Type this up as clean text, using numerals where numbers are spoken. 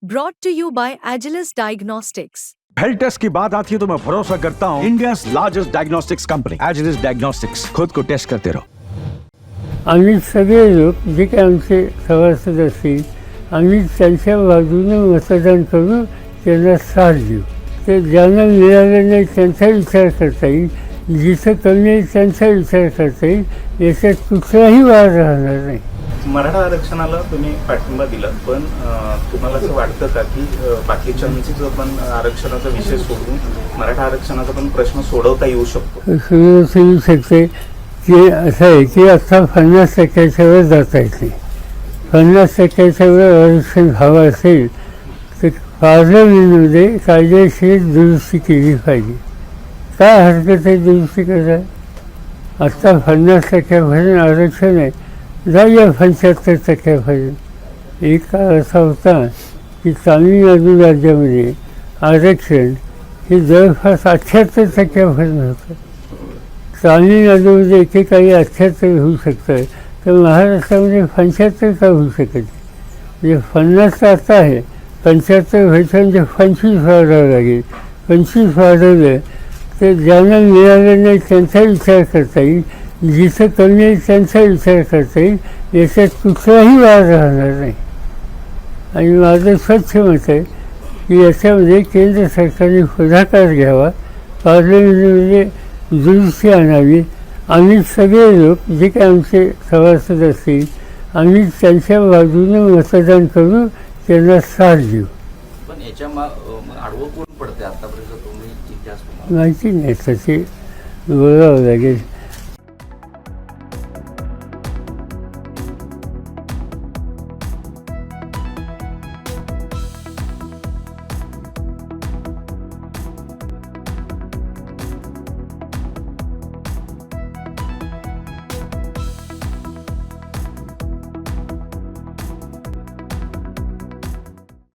Brought to you by Agilus Diagnostics. Health test की बात आती है तो मैं भरोसा करता हूँ India largest diagnostics company Agilus Diagnostics. खुद को टेस्ट करते रहो। आम्ही सगळे लोक जे काही आमचे सभासद असतील आम्ही त्यांच्या बाजूने मतदान करू, त्यांना साथ देऊ। ते ज्यांना मिळालं नाही त्यांचा विचार करता येईल, जिथं कमी आहे त्यांचा विचार करता येईल, याच्यात कुठलाही वाद राहणार नाही। मराठा आरक्षणाला तुम्ही पाठिंबा दिला, पण तुम्हाला असं वाटतं का की बाकीच्यांचं पण आरक्षणाचा विषय सोडून मराठा आरक्षणाचा पण प्रश्न सोडवता येऊ शकतो? येऊ शकते की असं आहे की आता 50% वर जाता येते। 50% वर आरक्षण हवं असेल तर पार्लमेंटमध्ये कायदेशीर दुरुस्ती केली पाहिजे। काय हरकत आहे दुरुस्ती करायला? आत्ता 50% आरक्षण आहे, जाऊया 75%. एक काळ असा होता की तामिळनाडू राज्यामध्ये आरक्षण हे जवळपास 78% होतं। तामिळनाडूमध्ये एकेकाळी 78 होऊ शकतं, तर महाराष्ट्रामध्ये 75 का होऊ शकत नाही? म्हणजे 50 आता आहे, 75 व्हायचं म्हणजे 25 वाढवावं लागेल। 25 वाढवलं तर ज्यांना मिळालं नाही त्यांचा विचार करता येईल, जिथं कमी आहे त्यांचा विचार करता येईल, याच्यात कुठलाही वाद राहणार नाही। आणि माझं स्वच्छ मत आहे की याच्यामध्ये केंद्र सरकारने पुढाकार घ्यावा, पार्लमेंटमध्ये दुरुस्ती आणावी। आम्ही सगळे लोक जे काही आमचे सभासद असतील आम्ही त्यांच्या बाजूने मतदान करू, त्यांना साथ देऊ। पण याच्या आडवं कोण पडते आतापर्यंत तुम्ही इतिहास माहिती नाही, तसे बोलावं लागेल।